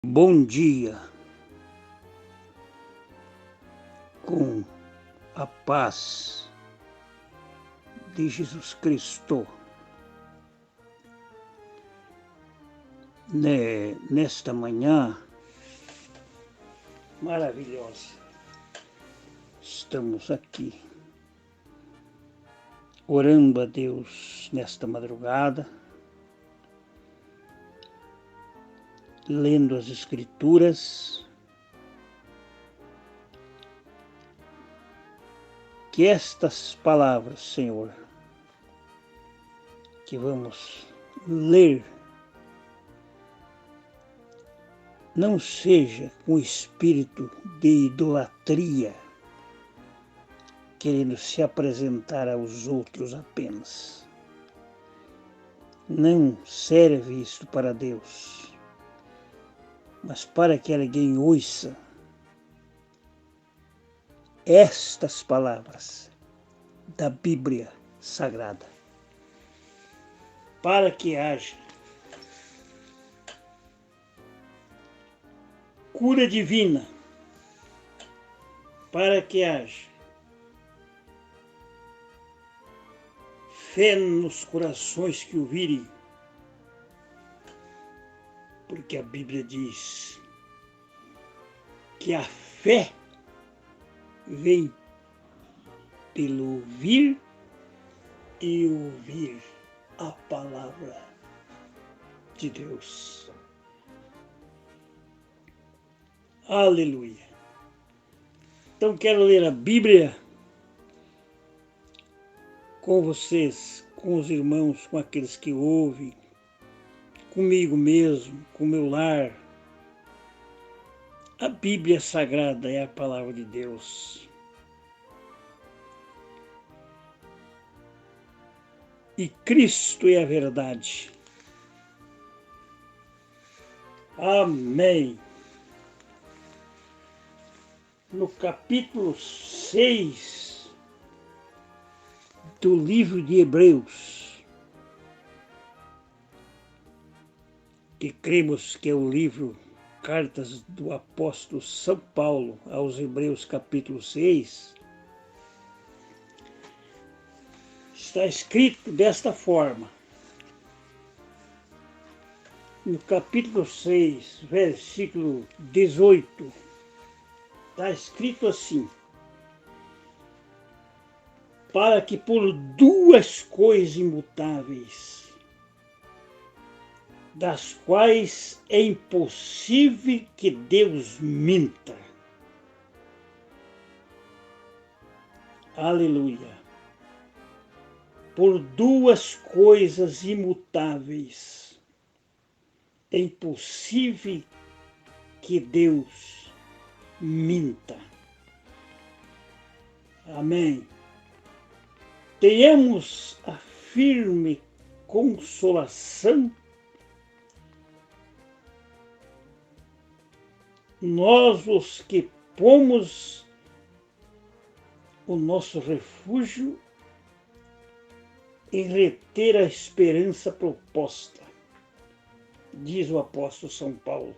Bom dia, com a paz de Jesus Cristo. Nesta manhã maravilhosa, estamos aqui orando a Deus nesta madrugada, lendo as Escrituras, que estas palavras, Senhor, que vamos ler, não seja com espírito de idolatria, querendo se apresentar aos outros apenas. Não serve isto para Deus, mas para que alguém ouça estas palavras da Bíblia Sagrada, para que haja cura divina, para que haja fé nos corações que ouvirem, porque a Bíblia diz que a fé vem pelo ouvir e ouvir a palavra de Deus. Aleluia! Então quero ler a Bíblia com vocês, com os irmãos, com aqueles que ouvem, comigo mesmo, com o meu lar. A Bíblia Sagrada é a palavra de Deus. E Cristo é a verdade. Amém. No capítulo 6 do livro de Hebreus, que cremos que é o livro Cartas do Apóstolo São Paulo aos Hebreus, capítulo 6, está escrito desta forma. No capítulo 6, versículo 18, está escrito assim: para que por duas coisas imutáveis, das quais é impossível que Deus minta. Aleluia. Por duas coisas imutáveis, é impossível que Deus minta. Amém. Tenhamos a firme consolação, nós os que pomos o nosso refúgio em reter a esperança proposta, diz o apóstolo São Paulo,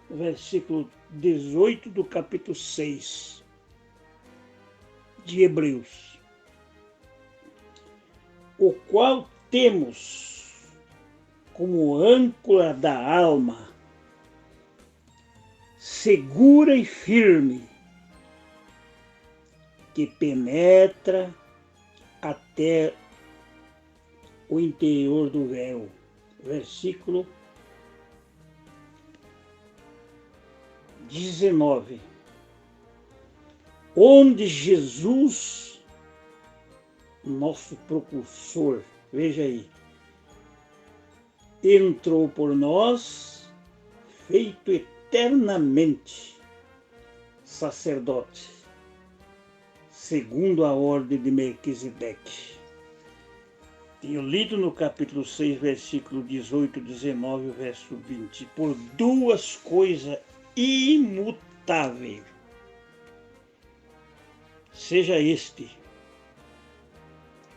no versículo 18 do capítulo 6 de Hebreus, o qual temos como âncora da alma, segura e firme, que penetra até o interior do véu. Versículo 19. Onde Jesus, nosso propulsor, veja aí, entrou por nós, feito eternamente sacerdote, segundo a ordem de Melquisedeque. Tenho lido no capítulo 6, versículo 18, 19, verso 20. Por duas coisas imutáveis, seja este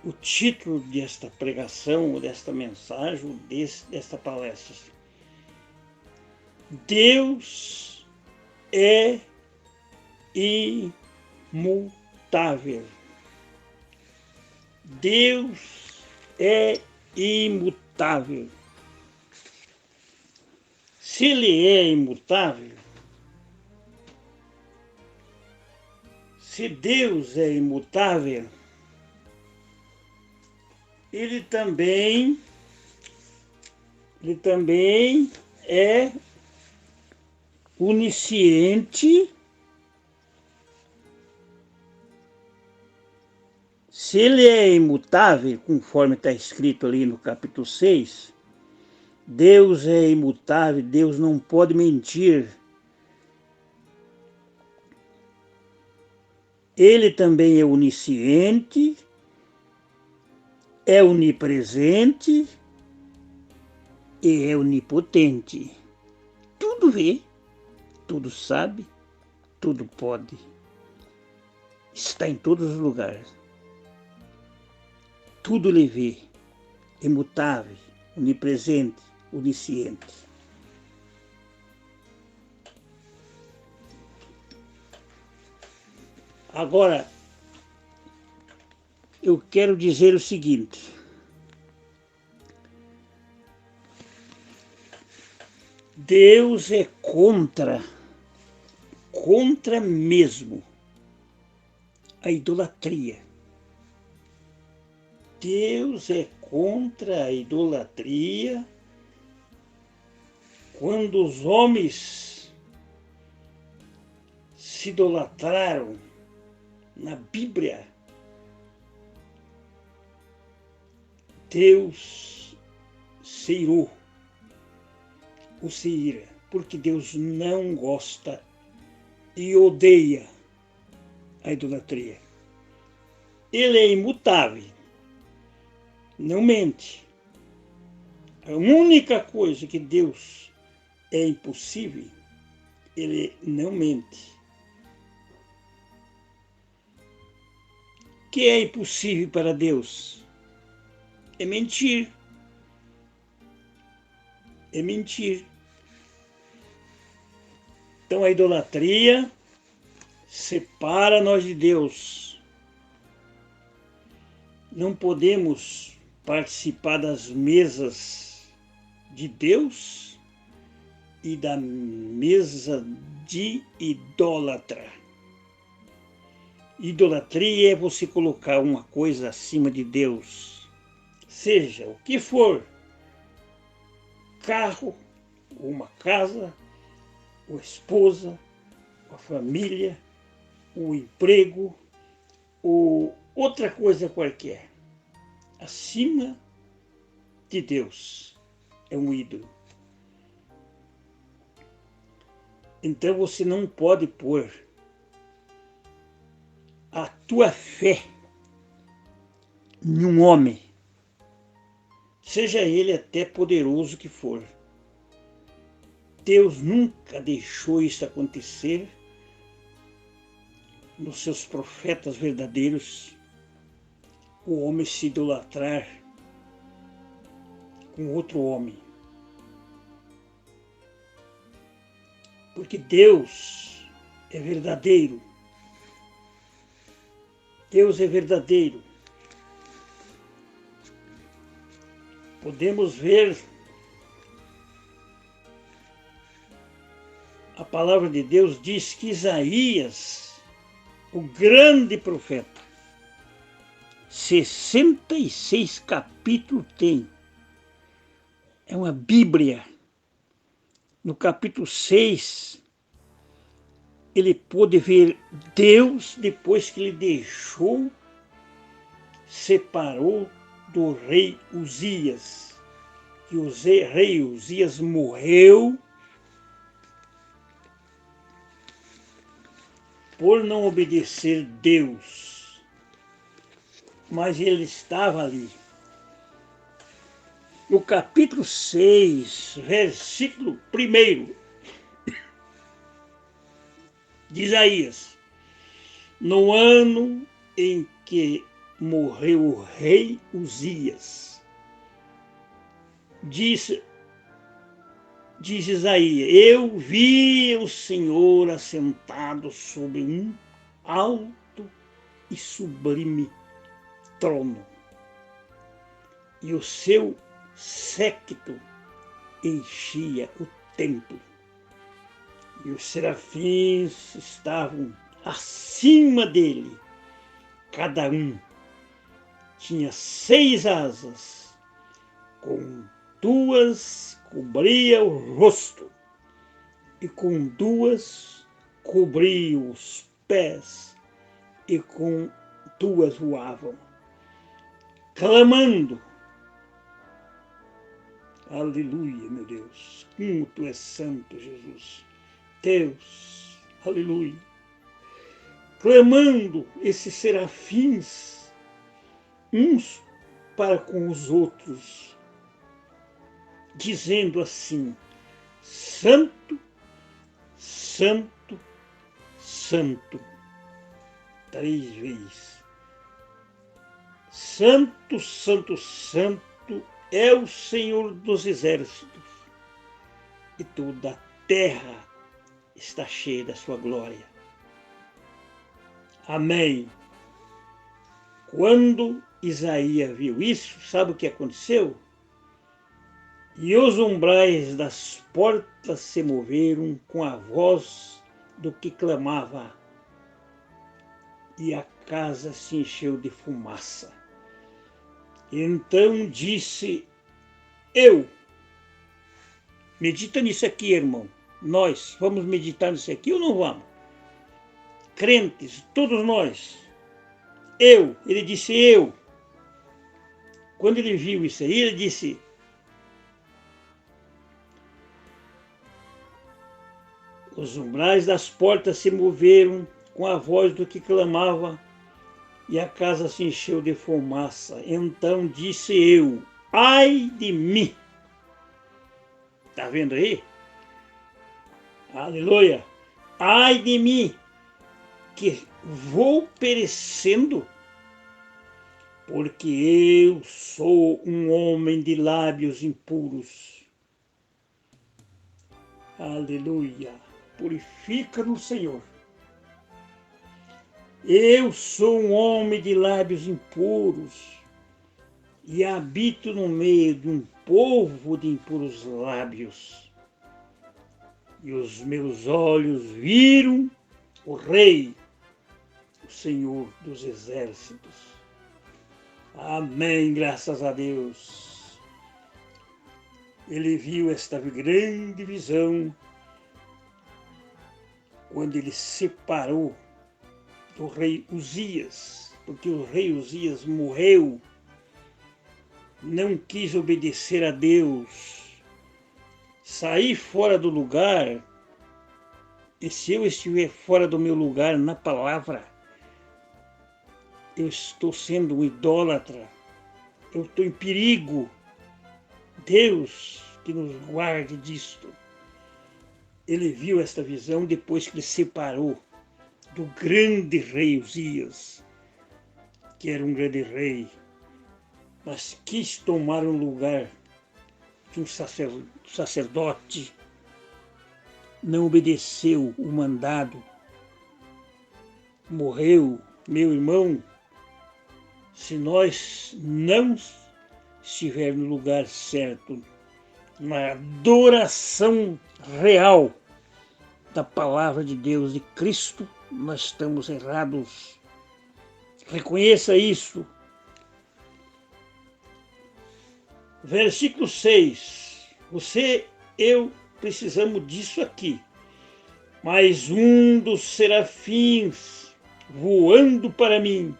o título desta pregação, desta mensagem, desta palestra. Deus é imutável. Deus é imutável. Se Ele é imutável, se Deus é imutável, Ele também é onisciente. Se Ele é imutável, conforme está escrito ali no capítulo 6, Deus é imutável, Deus não pode mentir. Ele também é onisciente, é onipresente e é onipotente. Tudo vê, tudo sabe, tudo pode. Está em todos os lugares. Tudo ele vê, imutável, onipresente, onisciente. Agora, eu quero dizer o seguinte: Deus é contra mesmo a idolatria. Deus é contra a idolatria quando os homens se idolatraram na Bíblia. Deus se irou, ou se ira, porque Deus não gosta e odeia a idolatria. Ele é imutável, não mente. A única coisa que Deus é impossível, ele não mente. O que é impossível para Deus? É mentir. É mentir. Então a idolatria separa nós de Deus. Não podemos participar das mesas de Deus e da mesa de idólatra. Idolatria é você colocar uma coisa acima de Deus, seja o que for, carro, uma casa, uma esposa, uma família, um emprego, ou outra coisa qualquer, acima de Deus, é um ídolo. Então você não pode pôr a tua fé em um homem, seja ele até poderoso que for. Deus nunca deixou isso acontecer nos seus profetas verdadeiros, o homem se idolatrar com outro homem. Porque Deus é verdadeiro. Deus é verdadeiro. Podemos ver a palavra de Deus diz que Isaías, o grande profeta, 66 capítulos tem. É uma Bíblia. No capítulo 6, ele pôde ver Deus depois que ele deixou, separou do rei Uzias. Que o rei Uzias morreu por não obedecer Deus. Mas ele estava ali. No capítulo 6, versículo 1 de Isaías, no ano em que morreu o rei Uzias, disse diz Isaías: eu vi o Senhor assentado sobre um alto e sublime trono, e o seu séquito enchia o templo, e os serafins estavam acima dele, cada um tinha 6 asas, com 2 cobria o rosto, e com 2 cobria os pés, e com 2 voavam, clamando: aleluia, meu Deus, como tu és santo, Jesus, Deus, aleluia. Clamando esses serafins uns para com os outros, dizendo assim: santo, santo, santo, 3 vezes. Santo, santo, santo é o Senhor dos exércitos, e toda a terra está cheia da sua glória. Amém. Quando Isaías viu isso, sabe o que aconteceu? E os umbrais das portas se moveram com a voz do que clamava, e a casa se encheu de fumaça. Então disse eu: medita nisso aqui, irmão. Nós vamos meditar nisso aqui ou não vamos? Crentes, todos nós. Ele disse eu. Quando ele viu isso aí, ele disse: os umbrais das portas se moveram com a voz do que clamava, e a casa se encheu de fumaça. Então disse eu: ai de mim! Está vendo aí? Aleluia! Ai de mim, que vou perecendo, porque eu sou um homem de lábios impuros. Aleluia! Purifica no Senhor. Eu sou um homem de lábios impuros e habito no meio de um povo de impuros lábios. E os meus olhos viram o Rei, o Senhor dos exércitos. Amém, graças a Deus. Ele viu esta grande visão quando ele separou do rei Uzias, porque o rei Uzias morreu, não quis obedecer a Deus, sair fora do lugar. E se eu estiver fora do meu lugar na palavra, eu estou sendo um idólatra, eu estou em perigo. Deus que nos guarde disto. Ele viu esta visão depois que ele separou do grande rei Uzias, que era um grande rei, mas quis tomar um lugar de um sacerdote, não obedeceu o mandado, morreu. Meu irmão, se nós não estivermos no lugar certo, na adoração real da palavra de Deus, de Cristo, nós estamos errados. Reconheça isso. Versículo 6. Você, eu precisamos disso aqui. Mas um dos serafins voando para mim,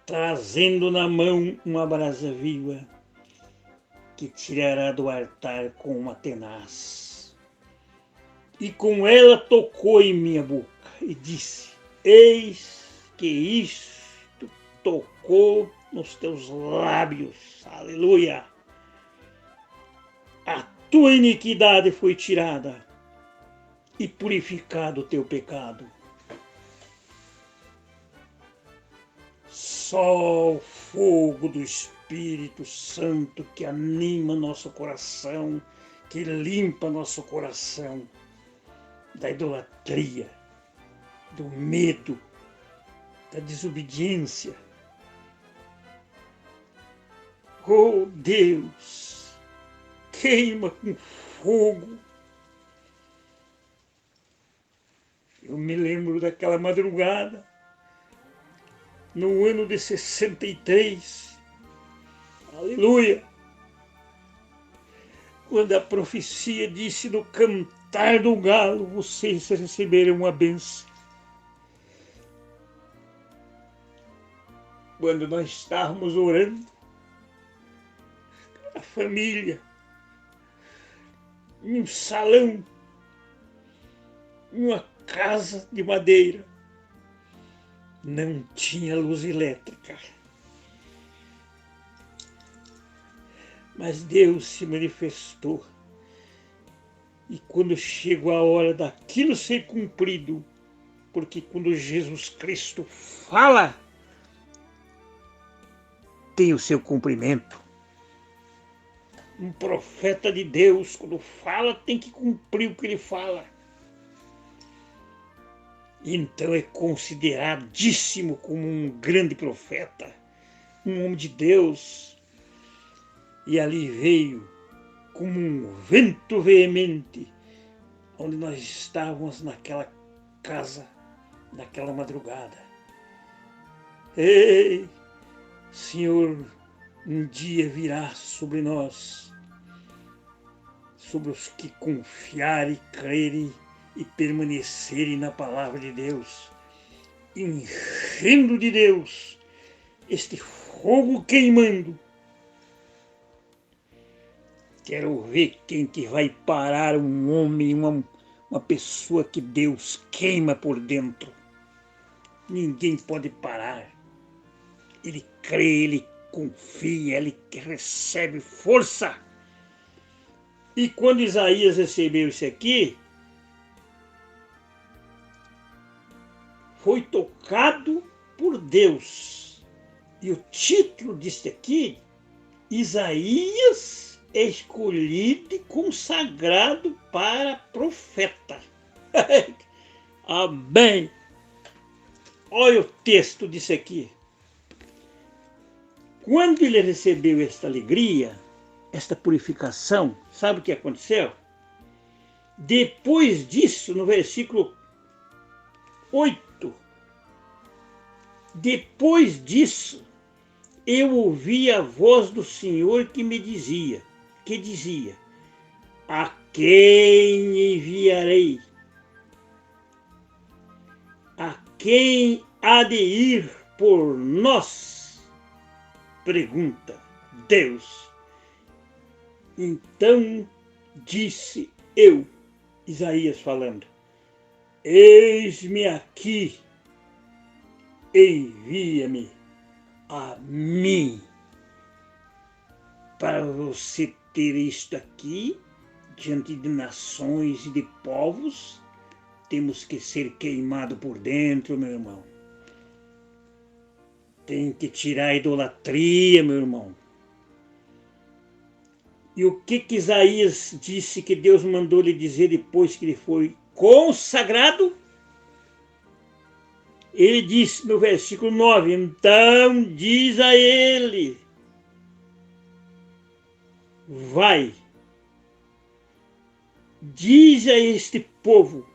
trazendo na mão uma brasa viva, que tirará do altar com uma tenaz. E com ela tocou em minha boca e disse: eis que isto tocou nos teus lábios. Aleluia! A tua iniquidade foi tirada e purificado o teu pecado. Só o fogo do Espírito Santo que anima nosso coração que limpa nosso coração da idolatria, do medo, da desobediência. Oh Deus, queima com fogo. Eu me lembro daquela madrugada, no ano de 63, aleluia, quando a profecia disse no cantar do galo, vocês receberão a bênção. Quando nós estávamos orando, a família, em um salão, em uma casa de madeira, não tinha luz elétrica. Mas Deus se manifestou. E quando chegou a hora daquilo ser cumprido, porque quando Jesus Cristo fala, tem o seu cumprimento. Um profeta de Deus, quando fala, tem que cumprir o que ele fala. Então é consideradíssimo como um grande profeta, um homem de Deus. E ali veio como um vento veemente, onde nós estávamos naquela casa, naquela madrugada. Ei, Senhor, um dia virá sobre nós, sobre os que confiarem, crerem e permanecerem na palavra de Deus, enchendo de Deus este fogo queimando. Quero ver quem que vai parar um homem, uma pessoa que Deus queima por dentro. Ninguém pode parar. Ele crê, ele confia, ele recebe força. E quando Isaías recebeu isso aqui, foi tocado por Deus. E o título disso aqui, Isaías é escolhido e consagrado para profeta. Amém. Olha o texto disso aqui. Quando ele recebeu esta alegria, esta purificação, sabe o que aconteceu? Depois disso, no versículo 8, depois disso, eu ouvi a voz do Senhor que dizia, a quem enviarei? A quem há de ir por nós? Pergunta Deus. Então disse eu, Isaías falando, eis-me aqui, envia-me a mim. Para você ter isto aqui, diante de nações e de povos, temos que ser queimado por dentro, meu irmão. Tem que tirar a idolatria, meu irmão. E o que Isaías disse que Deus mandou lhe dizer depois que ele foi consagrado? Ele disse no versículo 9, então diz a ele, vai, diz a este povo,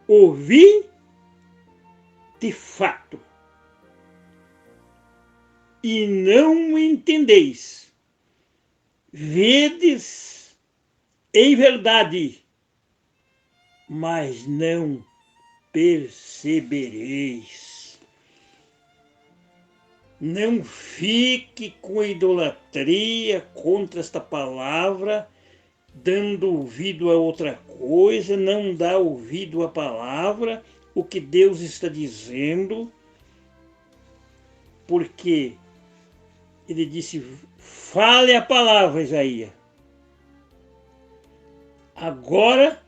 ouvi de fato, e não entendeis, vedes em verdade, mas não percebereis. Não fique com idolatria contra esta palavra, dando ouvido a outra coisa, não dá ouvido à palavra, o que Deus está dizendo, porque ele disse, fale a palavra, Isaías. Agora,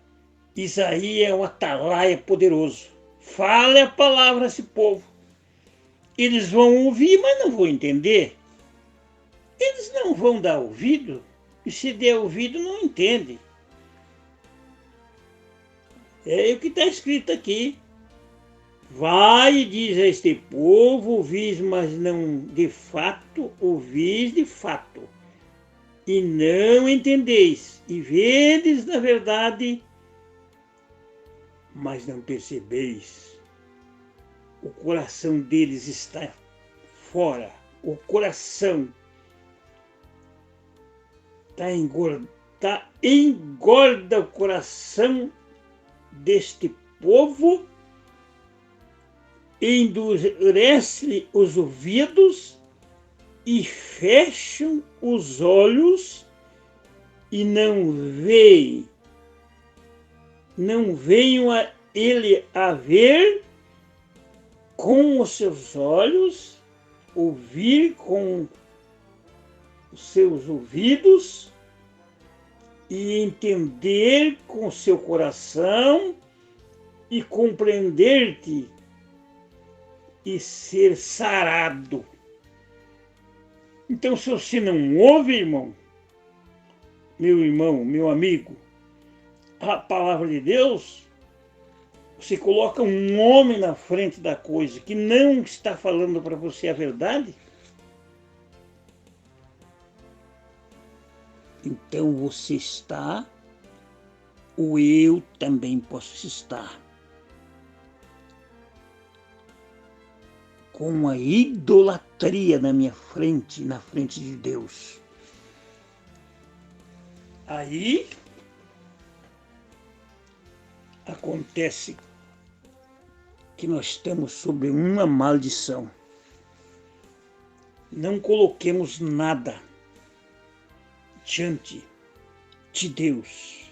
Isaías é um atalaia poderoso. Fale a palavra a esse povo. Eles vão ouvir, mas não vão entender. Eles não vão dar ouvido, E se der ouvido, não entende. É o que está escrito aqui. Vai, diz a este povo, ouvis, mas não de fato, ouvis de fato. E não entendeis, e vedes na verdade, mas não percebeis. O coração deles está fora. O coração engorda o coração deste povo, endurece os ouvidos e fecham os olhos e não venham a ele a ver com os seus olhos, ouvir com os seus ouvidos e entender com o seu coração e compreender-te e ser sarado. Então, se você não ouve, irmão, meu amigo, a palavra de Deus, você coloca um homem na frente da coisa que não está falando para você a verdade, então você está, ou eu também posso estar, com uma idolatria na minha frente, na frente de Deus. Aí acontece que nós estamos sob uma maldição. Não coloquemos nada diante de Deus.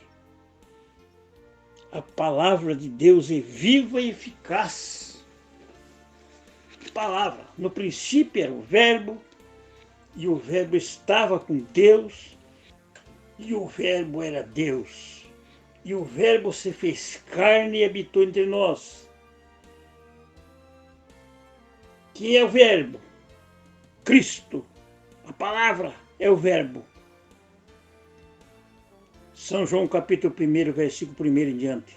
A palavra de Deus é viva e eficaz. Palavra. No princípio era o Verbo, e o Verbo estava com Deus, e o Verbo era Deus. E o Verbo se fez carne e habitou entre nós. Quem é o Verbo? Cristo. A palavra é o Verbo. São João capítulo 1, versículo 1 em diante.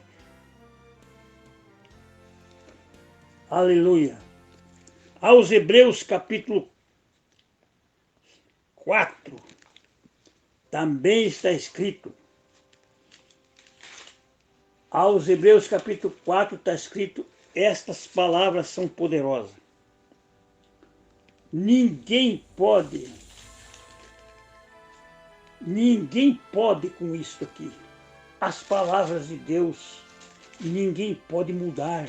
Aleluia. Aos Hebreus capítulo 4, também está escrito. Aos Hebreus capítulo 4 está escrito, estas palavras são poderosas. Ninguém pode com isso aqui. As palavras de Deus, ninguém pode mudar.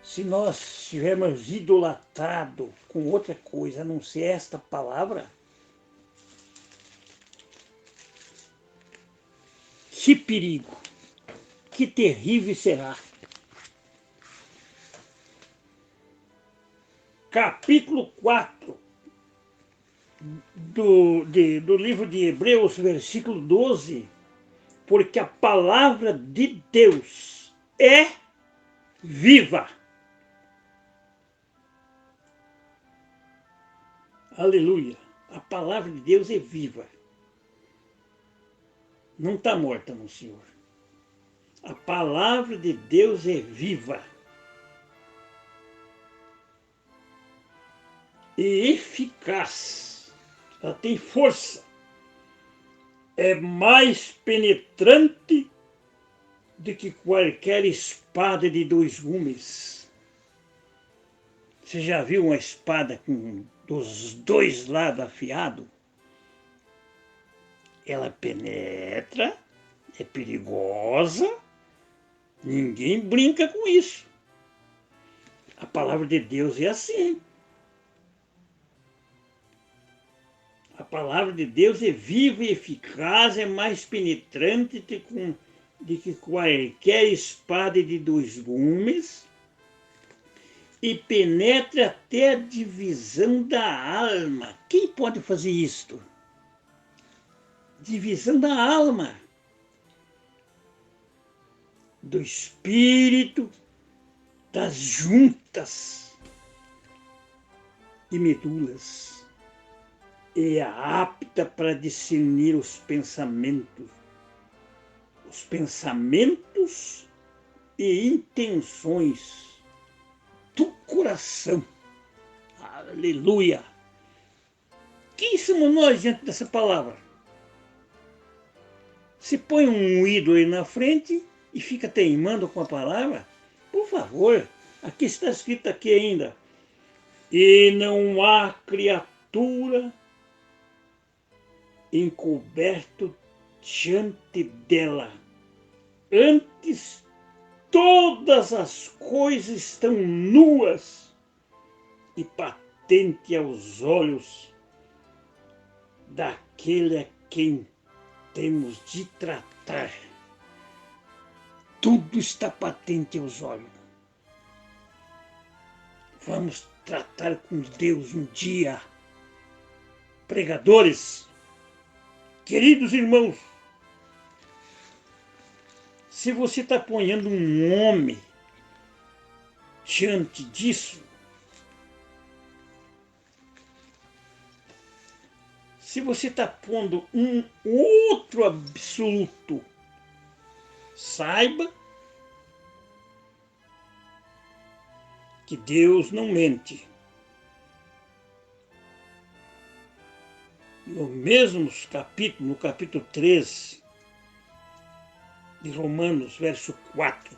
Se nós estivermos idolatrados com outra coisa, a não ser esta palavra, que perigo, que terrível será. Capítulo 4 do livro de Hebreus, versículo 12, porque a palavra de Deus é viva. Aleluia. A palavra de Deus é viva. Não está morta no Senhor. A palavra de Deus é viva. E eficaz. Ela tem força. É mais penetrante do que qualquer espada de 2 gumes. Você já viu uma espada com dos 2 lados afiado? Ela penetra, é perigosa, ninguém brinca com isso. A palavra de Deus é assim. A palavra de Deus é viva e eficaz, é mais penetrante do que qualquer espada de 2 gumes e penetra até a divisão da alma. Quem pode fazer isto? Divisão da alma, do espírito, das juntas e medulas. é apta para discernir os pensamentos e intenções do coração. Aleluia! Quem somos nós diante dessa palavra? Se põe um ídolo aí na frente e fica teimando com a palavra? Por favor, aqui está escrito aqui ainda. E não há criatura encoberto diante dela. Antes, todas as coisas estão nuas e patente aos olhos daquele a quem temos de tratar. Tudo está patente aos olhos. Vamos tratar com Deus um dia. Pregadores, queridos irmãos, se você está ponhando um homem diante disso, se você está pondo um outro absoluto, saiba que Deus não mente. No capítulo 13 de Romanos, verso 4,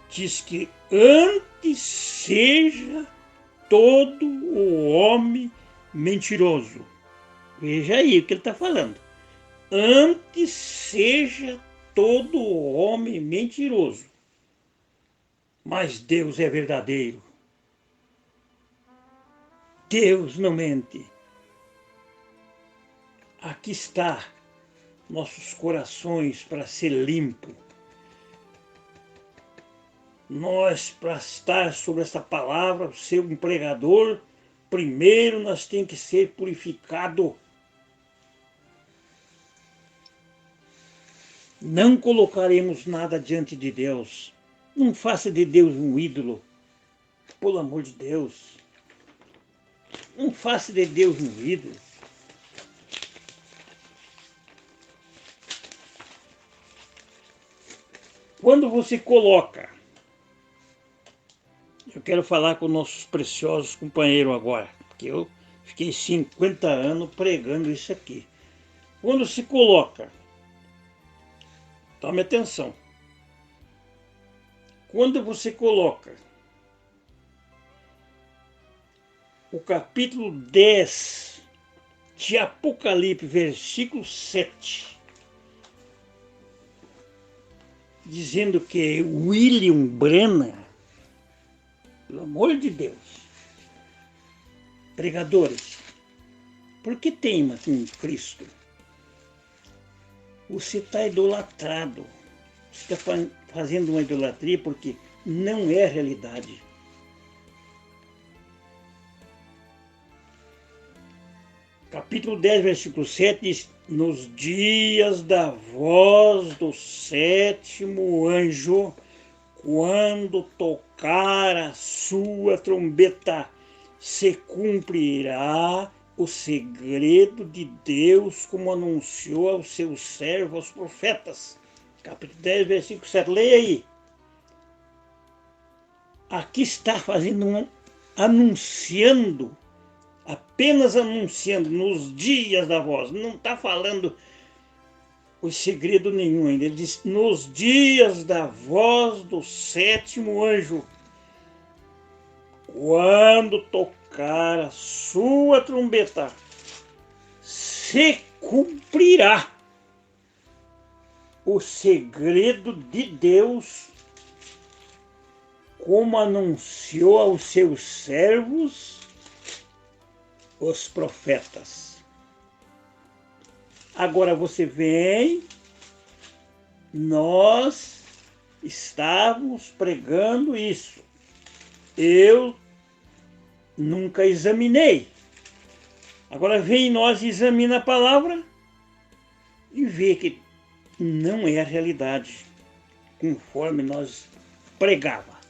diz que antes seja todo o homem mentiroso. Veja aí o que ele está falando. Antes seja todo o homem mentiroso, mas Deus é verdadeiro. Deus não mente. Aqui está nossos corações para ser limpo. Nós, para estar sobre essa palavra, ser um pregador, primeiro nós temos que ser purificado. Não colocaremos nada diante de Deus. Não faça de Deus um ídolo. Pelo amor de Deus. Não faça de Deus um ídolo. Quando você coloca, eu quero falar com nossos preciosos companheiros agora, porque eu fiquei 50 anos pregando isso aqui. Quando se coloca, tome atenção, quando você coloca o capítulo 10 de Apocalipse, versículo 7, dizendo que William Branham, pelo amor de Deus, pregadores, por que teima com Cristo? Você está idolatrado, você está fazendo uma idolatria porque não é a realidade. Capítulo 10, versículo 7 diz: nos dias da voz do sétimo anjo, quando tocar a sua trombeta, se cumprirá o segredo de Deus, como anunciou aos seus servos, os profetas. Capítulo 10, versículo 7. Leia aí. Aqui está anunciando, apenas anunciando, nos dias da voz. Não está falando o segredo nenhum ainda. Ele diz, nos dias da voz do sétimo anjo, quando tocar a sua trombeta, se cumprirá o segredo de Deus, como anunciou aos seus servos, os profetas. Agora você vem, nós estávamos pregando isso. Eu nunca examinei. Agora vem nós, examina a palavra e vê que não é a realidade conforme nós pregava.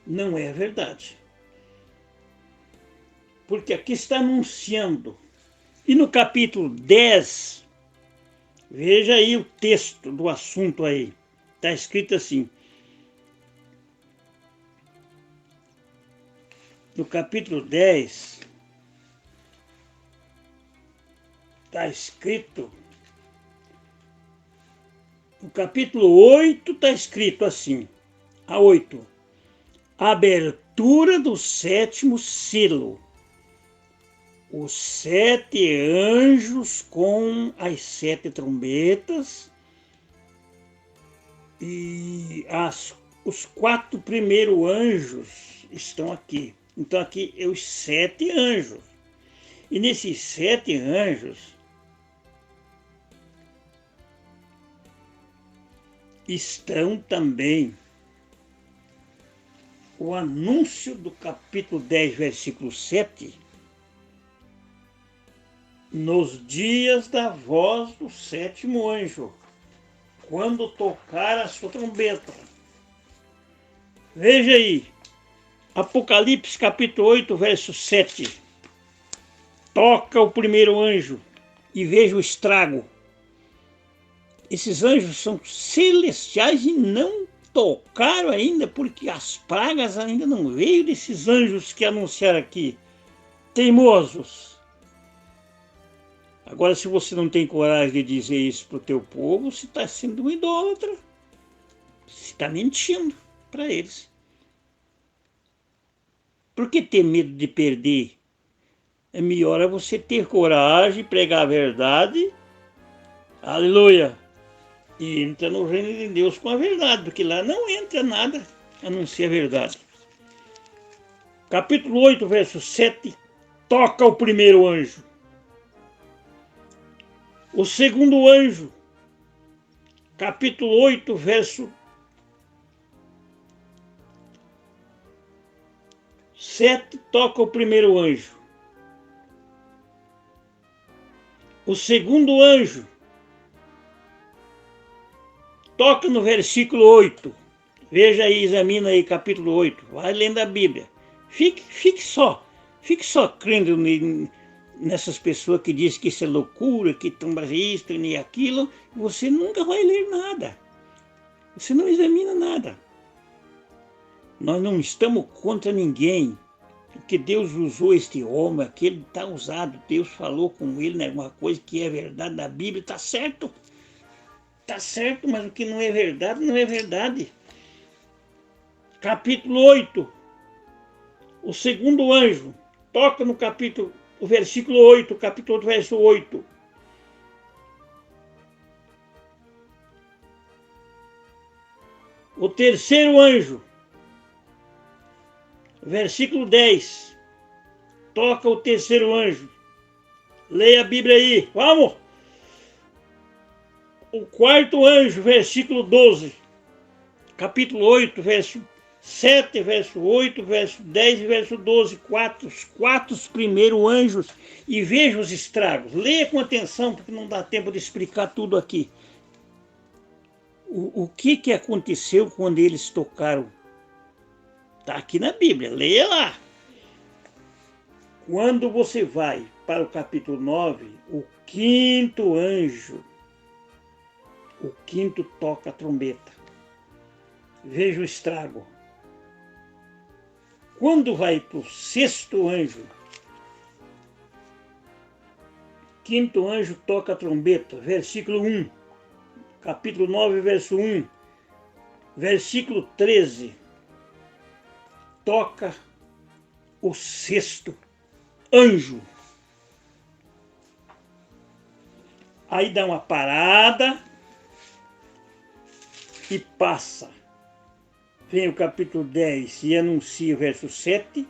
Não é a verdade. porque aqui está anunciando. E no capítulo 10, veja aí o texto do assunto aí. Está escrito assim. No capítulo 10, está escrito. No capítulo 8 está escrito assim. A 8. Abertura do 7º selo. Os 7 anjos com as 7 trombetas e os 4 primeiros anjos estão aqui. Então aqui é os 7 anjos. E nesses 7 anjos estão também o anúncio do capítulo 10, versículo 7. Nos dias da voz do 7º anjo, quando tocar a sua trombeta. Veja aí, Apocalipse capítulo 8, verso 7. Toca o primeiro anjo e veja o estrago. Esses anjos são celestiais e não tocaram ainda, porque as pragas ainda não veio desses anjos que anunciaram aqui. Teimosos. Agora, se você não tem coragem de dizer isso para o teu povo, você está sendo um idólatra. Você está mentindo para eles. Por que ter medo de perder? É melhor você ter coragem, pregar a verdade. Aleluia! E entra no reino de Deus com a verdade, porque lá não entra nada a não ser a verdade. Capítulo 8, verso 7. Toca o primeiro anjo. O segundo anjo, capítulo 8, verso 7, toca o primeiro anjo. O segundo anjo, toca no versículo 8. Veja aí, examina aí, capítulo 8. Vai lendo a Bíblia. Fique só crendo nessas pessoas que dizem que isso é loucura, que estão isso e aquilo. Você nunca vai ler nada. Você não examina nada. Nós não estamos contra ninguém. Porque Deus usou este homem, aquele está usado. Deus falou com ele, né? Uma coisa que é verdade da Bíblia, está certo. Está certo, mas o que não é verdade, não é verdade. Capítulo 8. O segundo anjo toca no capítulo, o versículo 8, capítulo 8, verso 8. O terceiro anjo, versículo 10. Toca o terceiro anjo. Leia a Bíblia aí. Vamos! O quarto anjo, versículo 12. Capítulo 8, verso 7, verso 8, verso 10 e verso 12. Os quatro primeiros anjos. E veja os estragos. Leia com atenção, porque não dá tempo de explicar tudo aqui. O que aconteceu quando eles tocaram? Está aqui na Bíblia, leia lá. Quando você vai para o capítulo 9, o quinto anjo, o quinto toca a trombeta. Veja o estrago. Quando vai para o sexto anjo, quinto anjo toca a trombeta, versículo 1. Capítulo 9, verso 1. Versículo 13. Toca o sexto anjo. Aí dá uma parada e passa. Vem o capítulo 10 e anuncia o verso 7.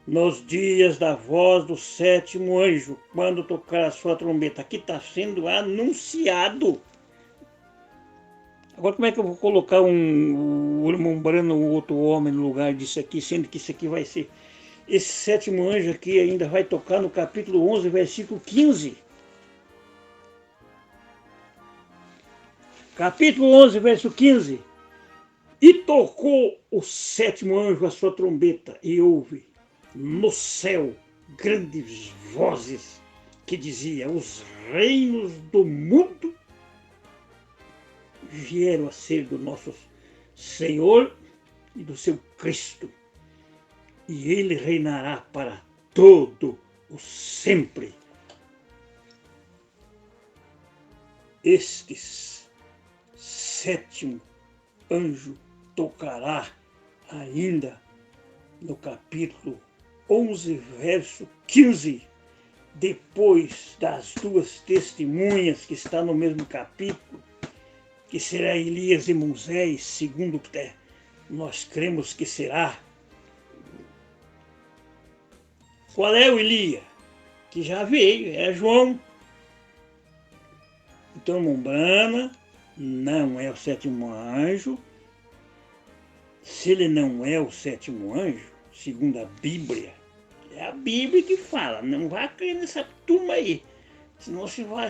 Nos dias da voz do sétimo anjo, quando tocar a sua trombeta. Aqui está sendo anunciado. Agora como é que eu vou colocar o irmão Brano, um outro homem, no lugar disso aqui, sendo que isso aqui vai ser... Esse sétimo anjo aqui ainda vai tocar no capítulo 11, versículo 15. Capítulo 11, verso 15. E tocou o sétimo anjo a sua trombeta, e ouve. no céu grandes vozes que diziam: os reinos do mundo vieram a ser do nosso Senhor e do seu Cristo, e ele reinará para todo o sempre. Estes sétimo anjo tocará ainda no capítulo 11, verso 15, depois das duas testemunhas que está no mesmo capítulo, que será Elias e Moisés, segundo nós cremos que será. Qual é o Elias? Que já veio, é João. Então, Mombrana não é o sétimo anjo. Se ele não é o sétimo anjo, segundo a Bíblia, é a Bíblia que fala, não vai crer nessa turma aí, senão você vai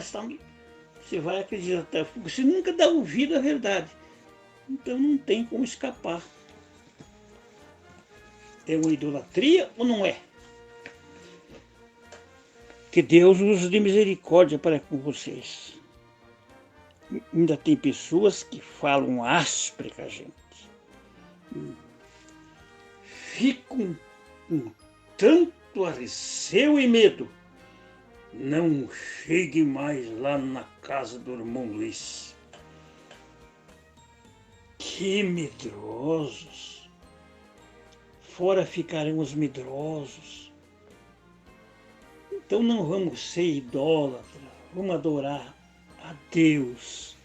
acreditar, porque você nunca dá ouvido à verdade. Então não tem como escapar. É uma idolatria ou não é? Que Deus use de misericórdia para com vocês. Ainda tem pessoas que falam áspero com a gente. Ficam com tanto receio e medo. Não chegue mais lá na casa do irmão Luiz. Que medrosos! Fora ficarão os medrosos. Então não vamos ser idólatras, vamos adorar a Deus.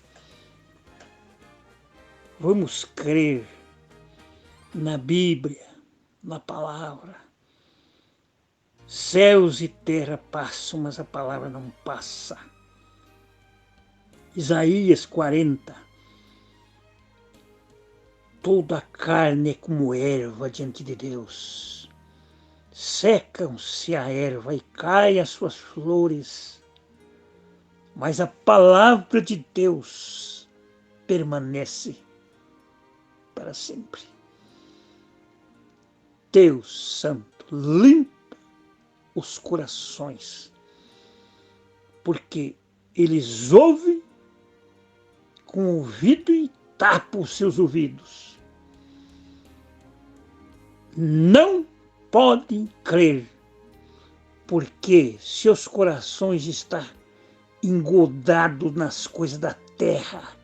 Vamos crer na Bíblia, na palavra. Céus e terra passam, mas a palavra não passa. Isaías 40. Toda a carne é como erva diante de Deus. Secam-se a erva e caem as suas flores, mas a palavra de Deus permanece para sempre. Deus Santo, limpa os corações, porque eles ouvem com o ouvido e tapam os seus ouvidos. Não podem crer, porque seus corações estão engodados nas coisas da terra,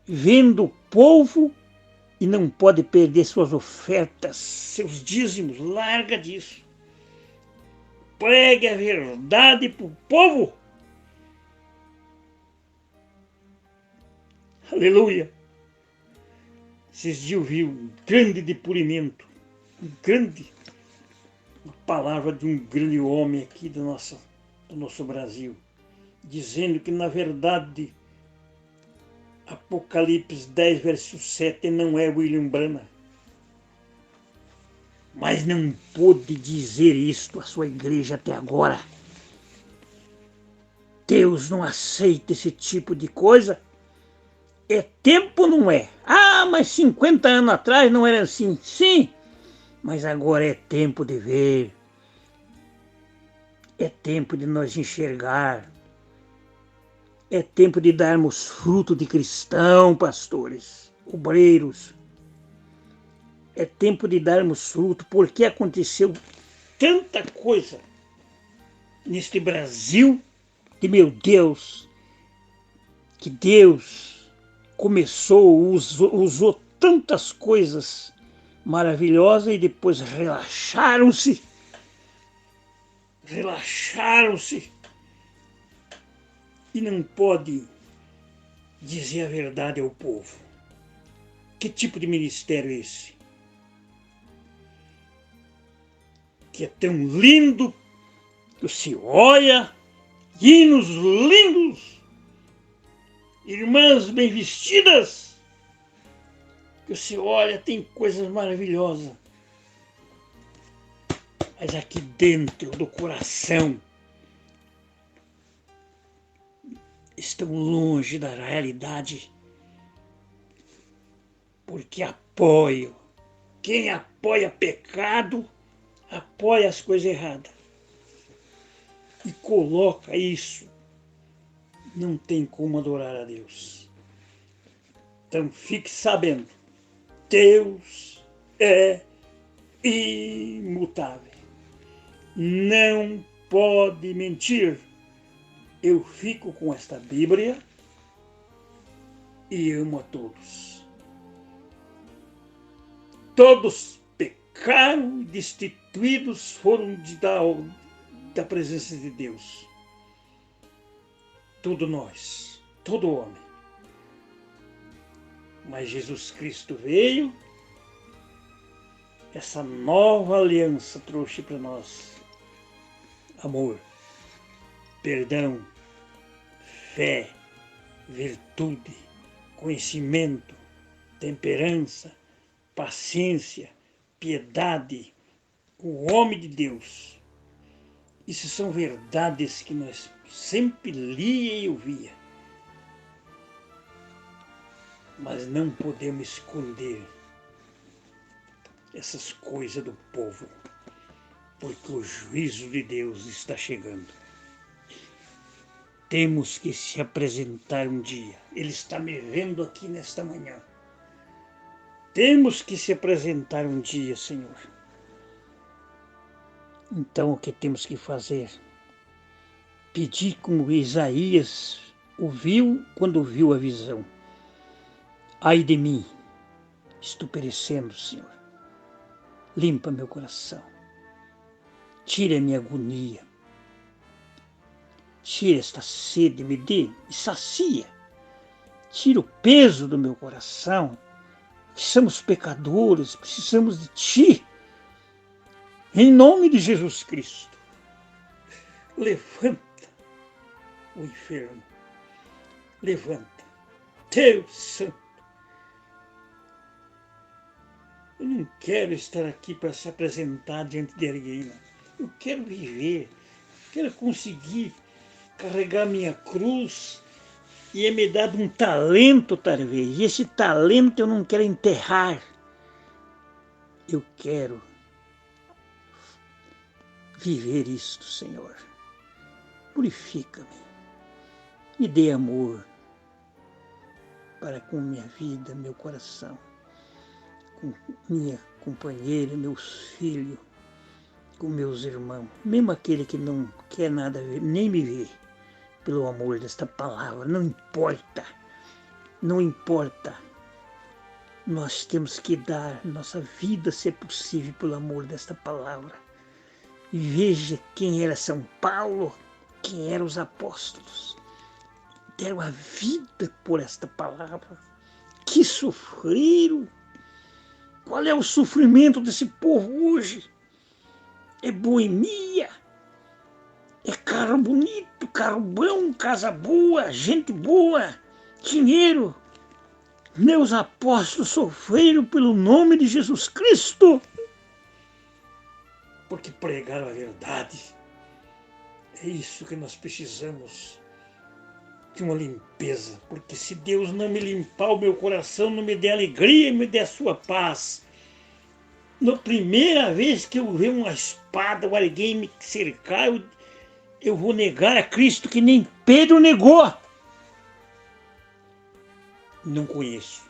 vendo o povo e não pode perder suas ofertas, seus dízimos. Larga disso. Pregue a verdade para o povo. Aleluia. Esses dias eu vi um grande depoimento, uma palavra de um grande homem aqui do nosso Brasil, dizendo que, na verdade, Apocalipse 10, verso 7 não é William Branham. Mas não pôde dizer isto à sua igreja até agora. Deus não aceita esse tipo de coisa. É tempo, não é? Ah, mas 50 anos atrás não era assim. Sim, mas agora é tempo de ver. É tempo de nós enxergar. É tempo de darmos fruto de cristão, pastores, obreiros. É tempo de darmos fruto, porque aconteceu tanta coisa neste Brasil, que, meu Deus, que Deus usou tantas coisas maravilhosas e depois relaxaram-se e não pode dizer a verdade ao povo. Que tipo de ministério é esse? Que é tão lindo, que você olha, hinos lindos, irmãs bem vestidas, que você olha, tem coisas maravilhosas. Mas aqui dentro do coração estão longe da realidade, porque apoiam Quem apoia pecado, apoia as coisas erradas. E coloca isso, não tem como adorar a Deus. Então fique sabendo, Deus é imutável. Não pode mentir. Eu fico com esta Bíblia e amo a todos. Todos pecaram e destituídos foram da presença de Deus. Todo nós, todo homem. Mas Jesus Cristo veio, essa nova aliança trouxe para nós amor, perdão, fé, virtude, conhecimento, temperança, paciência, piedade, o homem de Deus. Isso são verdades que nós sempre lia e ouvia. Mas não podemos esconder essas coisas do povo, porque o juízo de Deus está chegando. Temos que se apresentar um dia. Ele está me vendo aqui nesta manhã. Temos que se apresentar um dia, Senhor. Então o que temos que fazer? Pedir como Isaías ouviu quando viu a visão. Ai de mim, estou perecendo, Senhor. Limpa meu coração. Tira a minha agonia. Tira esta sede, me sacia. Tira o peso do meu coração. Somos pecadores, precisamos de Ti. Em nome de Jesus Cristo. Levanta o enfermo. Levanta. Deus Santo. Eu não quero estar aqui para se apresentar diante de alguém. Não. Eu quero viver. Quero conseguir carregar minha cruz. E é me dado um talento, talvez. E esse talento eu não quero enterrar. Eu quero viver isto, Senhor. Purifica-me. Me dê amor para com minha vida, meu coração, com minha companheira, meus filhos, com meus irmãos, mesmo aquele que não quer nada ver, nem me ver, pelo amor desta palavra, não importa, não importa. Nós temos que dar nossa vida, se é possível, pelo amor desta palavra. E veja quem era São Paulo, quem eram os apóstolos. Deram a vida por esta palavra. Que sofreram! Qual é o sofrimento desse povo hoje? É boemia, é carro bonito, carro bom, casa boa, gente boa, dinheiro. Meus apóstolos sofreram pelo nome de Jesus Cristo, porque pregaram a verdade. É isso que nós precisamos, de uma limpeza, porque se Deus não me limpar o meu coração, não me der alegria e me der a sua paz, na primeira vez que eu ver uma espada ou alguém me cercar, eu vou negar a Cristo que nem Pedro negou. Não conheço.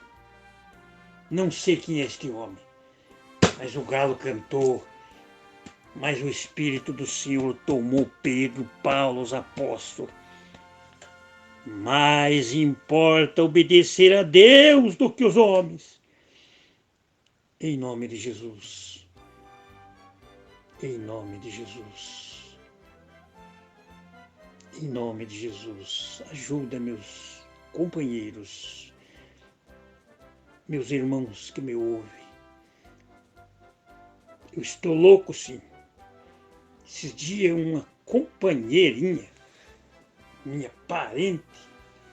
Não sei quem é este homem. Mas o galo cantou. Mas o Espírito do Senhor tomou Pedro, Paulo, os apóstolos. Mais importa obedecer a Deus do que os homens. Em nome de Jesus. Em nome de Jesus. Em nome de Jesus. Ajuda meus companheiros, meus irmãos que me ouvem. Eu estou louco, sim. Esses dias uma companheirinha, minha parente,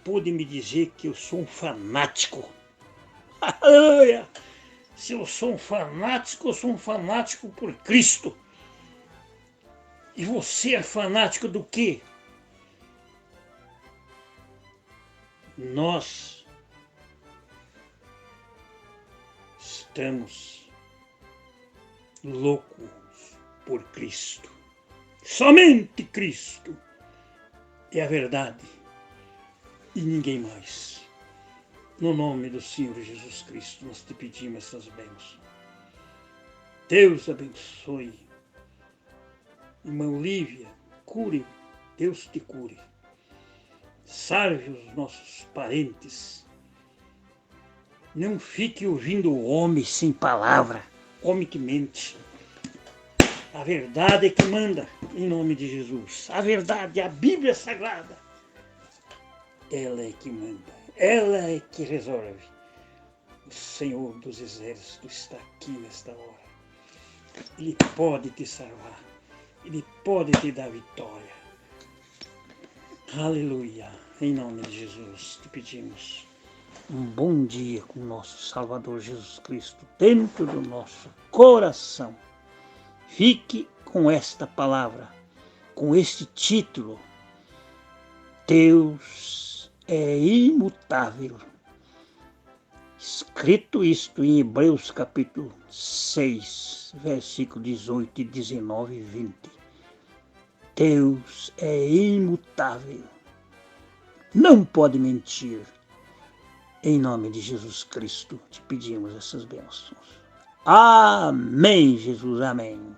pôde me dizer que eu sou um fanático. Se eu sou um fanático, eu sou um fanático por Cristo. E você é fanático do quê? Nós estamos loucos por Cristo. Somente Cristo é a verdade e ninguém mais. No nome do Senhor Jesus Cristo, nós te pedimos essas bênçãos. Deus abençoe. Irmã Lívia, cure, Deus te cure. Salve os nossos parentes. Não fique ouvindo o homem sem palavra, homem que mente. A verdade é que manda, em nome de Jesus. A verdade, a Bíblia Sagrada, ela é que manda, ela é que resolve. O Senhor dos Exércitos está aqui nesta hora. Ele pode te salvar, Ele pode te dar vitória. Aleluia, em nome de Jesus te pedimos um bom dia com o nosso Salvador Jesus Cristo dentro do nosso coração. Fique com esta palavra, com este título: Deus é imutável. Escrito isto em Hebreus capítulo 6, versículo 18, 19 e 20. Deus é imutável. Não pode mentir. Em nome de Jesus Cristo te pedimos essas bênçãos. Amém, Jesus, amém.